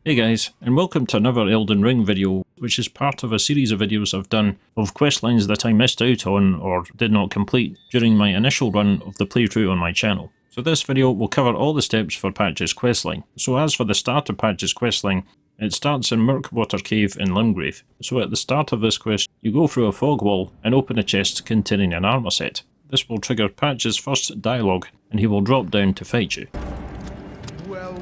Hey guys, and welcome to another Elden Ring video, which is part of a series of videos I've done of questlines that I missed out on or did not complete during my initial run of the playthrough on my channel. So this video will cover all the steps for Patch's questline. So as for the start of Patch's questline, it starts in Murkwater Cave in Limgrave. So at the start of this quest, you go through a fog wall and open a chest containing an armor set. This will trigger Patch's first dialogue, and he will drop down to fight you. Well.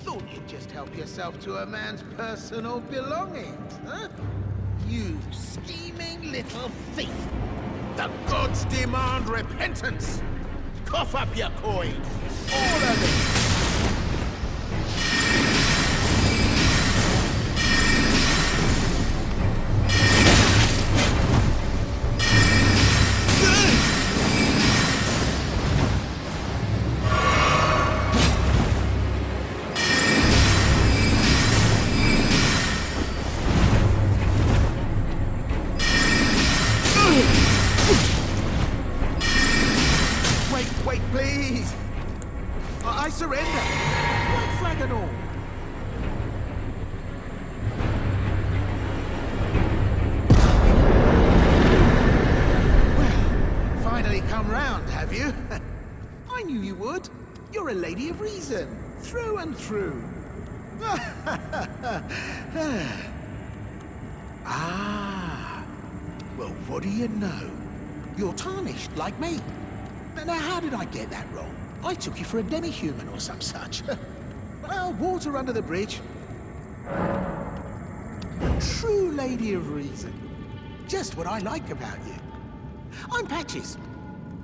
Thought you'd just help yourself to a man's personal belongings, huh? You scheming little thief! The gods demand repentance! Cough up your coin! All of it! Wait, please! I surrender! White flag and all! Well, finally come round, have you? I knew you would. You're a lady of reason, through and through. Ah! Well, what do you know? You're tarnished, like me. Now, how did I get that wrong? I took you for a demi-human or some such. Well, water under the bridge. A true lady of reason. Just what I like about you. I'm Patches.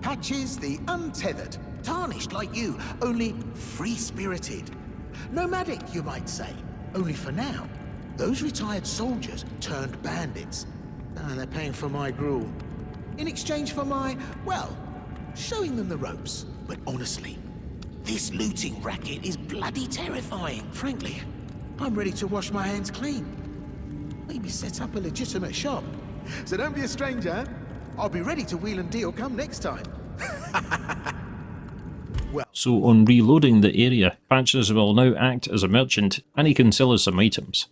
Patches the untethered. Tarnished like you, only free-spirited. Nomadic, you might say. Only for now. Those retired soldiers turned bandits. They're paying for my gruel. In exchange for my, well, showing them the ropes. But honestly, this looting racket is bloody terrifying. Frankly, I'm ready to wash my hands clean. Maybe set up a legitimate shop. So don't be a stranger. I'll be ready to wheel and deal come next time. Well. So on reloading the area, Patches will now act as a merchant and he can sell us some items.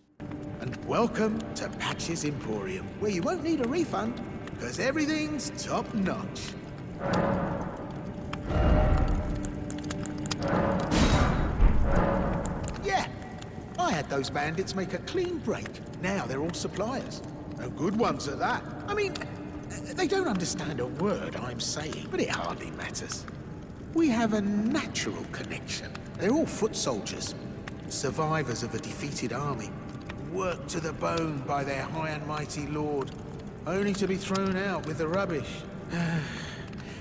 And welcome to Patch's Emporium, where you won't need a refund, because everything's top-notch. Yeah, I had those bandits make a clean break. Now they're all suppliers. And good ones at that. I mean, they don't understand a word I'm saying, but it hardly matters. We have a natural connection. They're all foot soldiers, survivors of a defeated army, worked to the bone by their high and mighty lord, only to be thrown out with the rubbish.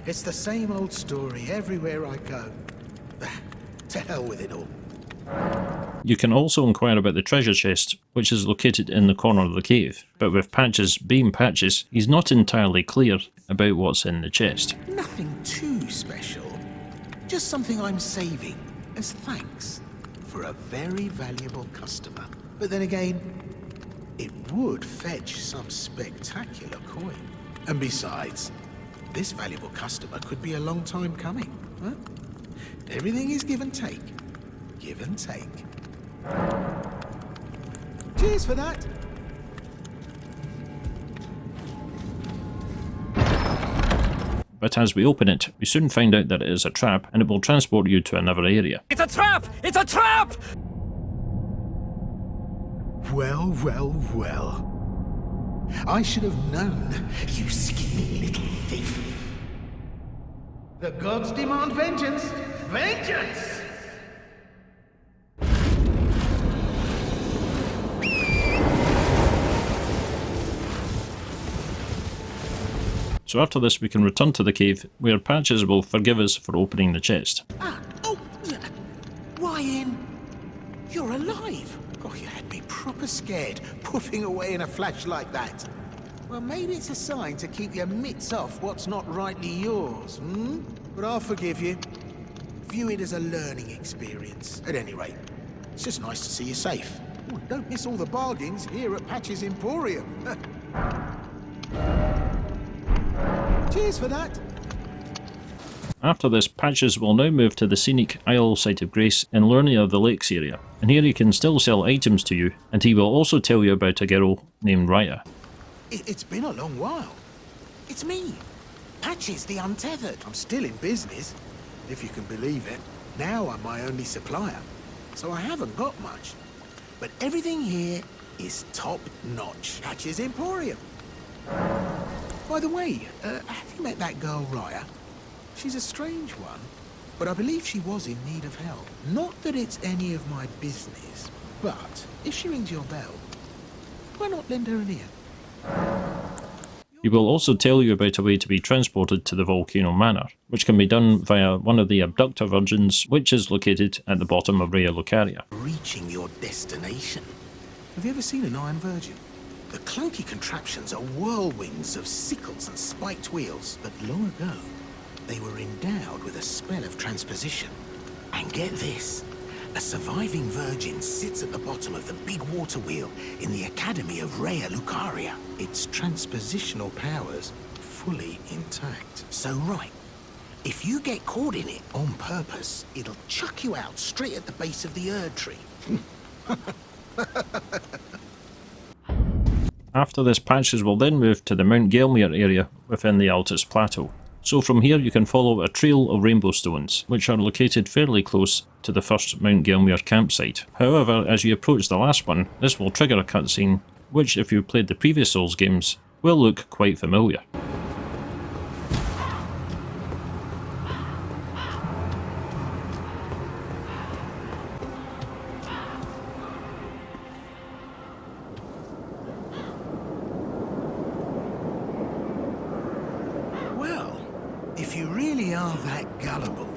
It's the same old story everywhere I go. To hell with it all. You can also inquire about the treasure chest, which is located in the corner of the cave, but with Patches being Patches, he's not entirely clear about what's in the chest. Nothing too special, just something I'm saving as thanks for a very valuable customer. But then again, it would fetch some spectacular coin. And besides, this valuable customer could be a long time coming, huh? Everything is give and take. Give and take. Cheers for that. But as we open it, we soon find out that it is a trap and it will transport you to another area. It's a trap! It's a trap! Well. I should have known, you scheming little thief. The gods demand vengeance! Vengeance! So after this we can return to the cave, where Patches will forgive us for opening the chest. Why in? You're alive! Oh, you had me proper scared, puffing away in a flash like that. Well, maybe it's a sign to keep your mitts off what's not rightly yours, hmm? But I'll forgive you. View it as a learning experience. At any rate, it's just nice to see you safe. Oh, don't miss all the bargains here at Patch's Emporium. Cheers for that. After this, Patches will now move to the Scenic Isle Site of Grace in Liurnia the Lakes area, and here he can still sell items to you, and he will also tell you about a girl named Raya. It's been a long while. It's me, Patches the Untethered. I'm still in business, if you can believe it. Now I'm my only supplier, so I haven't got much. But everything here is top-notch. Patches Emporium. By the way, have you met that girl Raya? She's a strange one, but I believe she was in need of help. Not that it's any of my business, but if she rings your bell, why not lend her an ear? He will also tell you about a way to be transported to the Volcano Manor, which can be done via one of the abductor virgins, which is located at the bottom of Raya Lucaria. Reaching your destination. Have you ever seen an iron virgin? The clunky contraptions are whirlwinds of sickles and spiked wheels, but long ago, they were endowed with a spell of transposition. And get this, a surviving virgin sits at the bottom of the big water wheel in the Academy of Raya Lucaria. Its transpositional powers fully intact. So right, if you get caught in it on purpose, it'll chuck you out straight at the base of the Erd tree. After this, Patches will then move to the Mount Gelmir area within the Altus Plateau. So from here you can follow a trail of rainbow stones, which are located fairly close to the first Mount Gelmir campsite. However, as you approach the last one, this will trigger a cutscene, which if you played the previous Souls games, will look quite familiar. If you really are that gullible.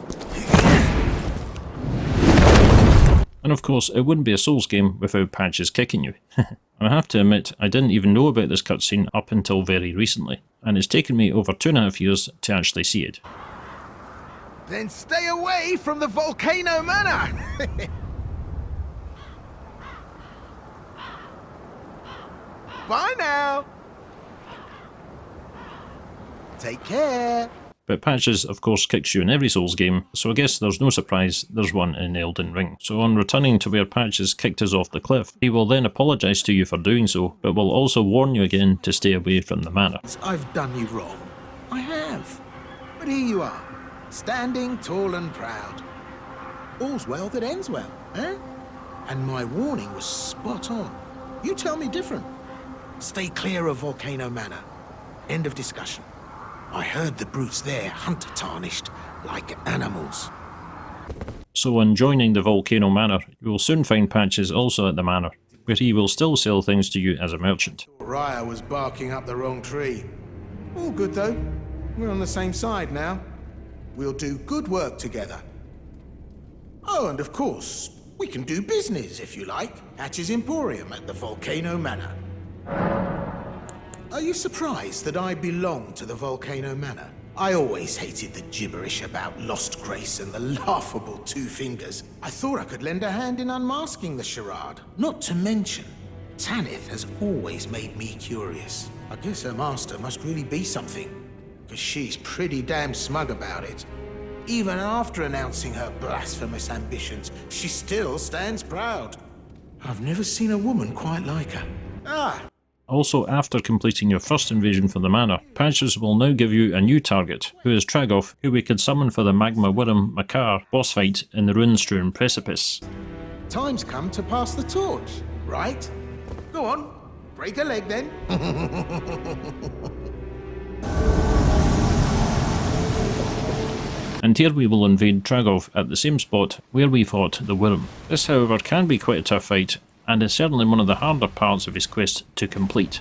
And of course, it wouldn't be a Souls game without Patches kicking you. I have to admit, I didn't even know about this cutscene up until very recently, and it's taken me over 2.5 years to actually see it. Then stay away from the Volcano Manor! Bye now! Take care! But Patches, of course, kicks you in every Souls game, so I guess there's no surprise there's one in Elden Ring. So on returning to where Patches kicked us off the cliff, he will then apologise to you for doing so, but will also warn you again to stay away from the manor. I've done you wrong. I have. But here you are, standing tall and proud. All's well that ends well, eh? And my warning was spot on. You tell me different. Stay clear of Volcano Manor. End of discussion. I heard the brutes there hunt tarnished like animals. So on joining the Volcano Manor, you will soon find Patches also at the manor, where he will still sell things to you as a merchant. Raya was barking up the wrong tree. All good though. We're on the same side now. We'll do good work together. Oh, and of course, we can do business if you like. Patches Emporium at the Volcano Manor. Are you surprised that I belong to the Volcano Manor? I always hated the gibberish about Lost Grace and the laughable Two Fingers. I thought I could lend a hand in unmasking the charade. Not to mention, Tanith has always made me curious. I guess her master must really be something, because she's pretty damn smug about it. Even after announcing her blasphemous ambitions, she still stands proud. I've never seen a woman quite like her. Ah! Also, after completing your first invasion for the manor, Patches will now give you a new target, who is Tragoth, who we can summon for the Magma Wyrm Makar boss fight in the Runestrewn Precipice. Time's come to pass the torch, right? Go on, break a leg then. And here we will invade Tragoth at the same spot where we fought the Wyrm. This however can be quite a tough fight, and is certainly one of the harder parts of his quest to complete.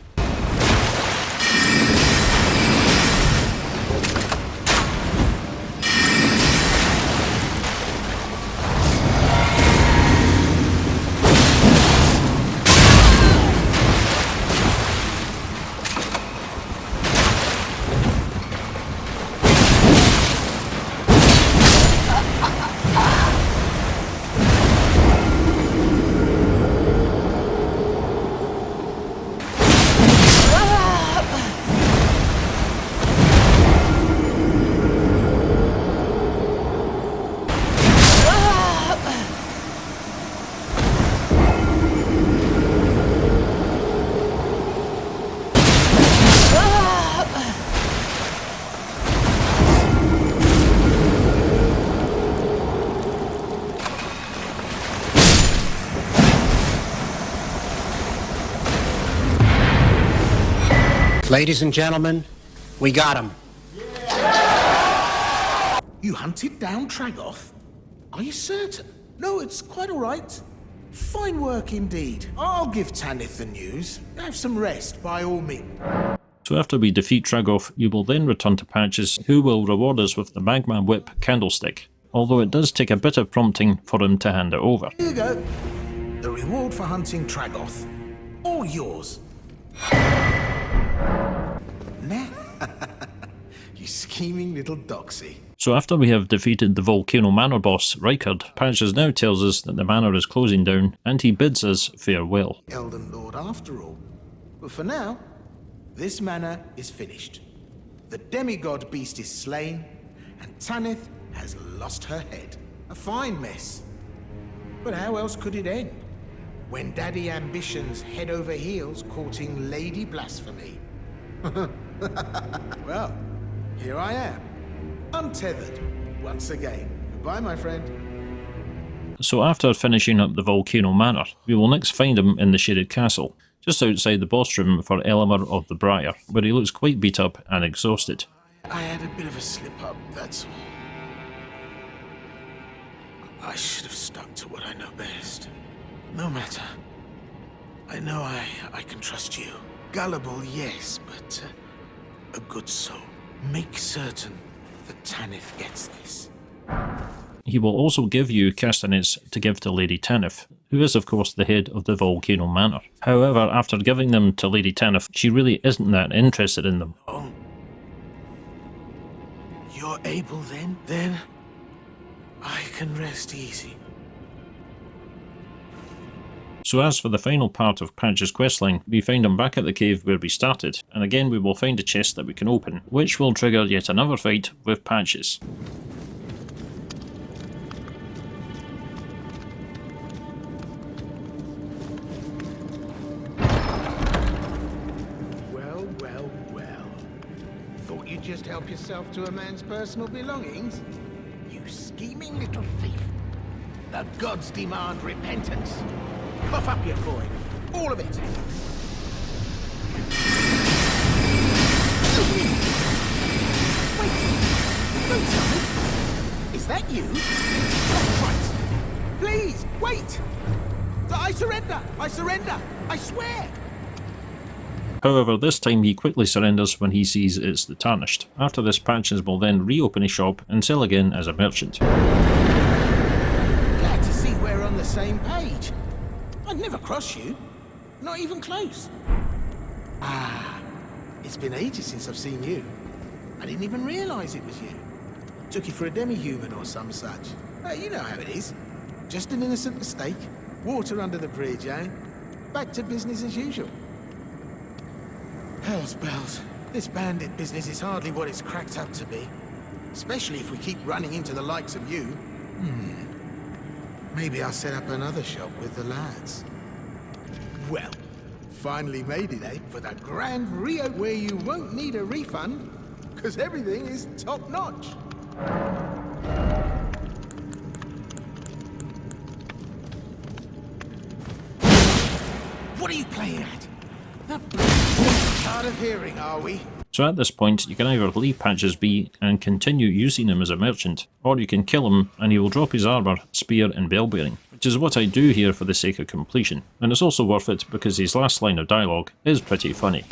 Ladies and gentlemen, we got him. You hunted down Tragoth? Are you certain? No, it's quite all right. Fine work indeed. I'll give Tanith the news. Have some rest, by all means. So after we defeat Tragoth, you will then return to Patches, who will reward us with the Magma Whip candlestick, although it does take a bit of prompting for him to hand it over. Here you go. The reward for hunting Tragoth. All yours. Nah. You scheming little doxy. So after we have defeated the Volcano Manor boss, Rykard, Patches now tells us that the manor is closing down, and he bids us farewell. Elden Lord after all. But for now, this manor is finished. The demigod beast is slain, and Tanith has lost her head. A fine mess. But how else could it end? When Daddy Ambition's head over heels courting Lady Blasphemy. Well, here I am. Untethered, once again. Goodbye, my friend. So after finishing up the Volcano Manor, we will next find him in the Shaded Castle, just outside the boss room for Elmer of the Briar, where he looks quite beat up and exhausted. I had a bit of a slip-up, that's all. I should have stuck to what I know best. No matter. I know I can trust you. Gullible, yes, but a good soul. Make certain that Tanith gets this. He will also give you castanets to give to Lady Tanith, who is of course the head of the Volcano Manor. However, after giving them to Lady Tanith, she really isn't that interested in them. Oh. You're able then? Then I can rest easy. So as for the final part of Patch's questline, we find him back at the cave where we started, and again we will find a chest that we can open, which will trigger yet another fight with Patches. Well, well, well. Thought you'd just help yourself to a man's personal belongings? You scheming little thief. The gods demand repentance. Cough up your coin. All of it. Wait. Don't tell me. Is that you? Oh, Christ. Please, wait. I surrender. I surrender. I swear. However, this time he quickly surrenders when he sees it's the Tarnished. After this, Patches will then reopen his shop and sell again as a merchant. Glad to see we're on the same page. I'd never cross you. Not even close. Ah, it's been ages since I've seen you. I didn't even realize it was you. Took you for a demi-human or some such. You know how it is. Just an innocent mistake. Water under the bridge, eh? Back to business as usual. Hell's bells. This bandit business is hardly what it's cracked up to be. Especially if we keep running into the likes of you. Maybe I'll set up another shop with the lads. Well, finally made it, eh? For the grand Rio where you won't need a refund, because everything is top-notch. What are you playing at? Hard of hearing, are we? So at this point, you can either leave Patches be and continue using him as a merchant, or you can kill him and he will drop his armour, spear and bell bearing, which is what I do here for the sake of completion, and it's also worth it because his last line of dialogue is pretty funny.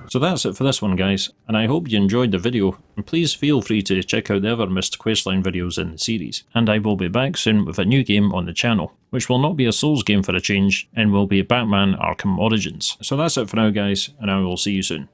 So that's it for this one, guys, and I hope you enjoyed the video, and please feel free to check out the other missed questline videos in the series, and I will be back soon with a new game on the channel, which will not be a Souls game for a change, and will be Batman Arkham Origins. So that's it for now, guys, and I will see you soon.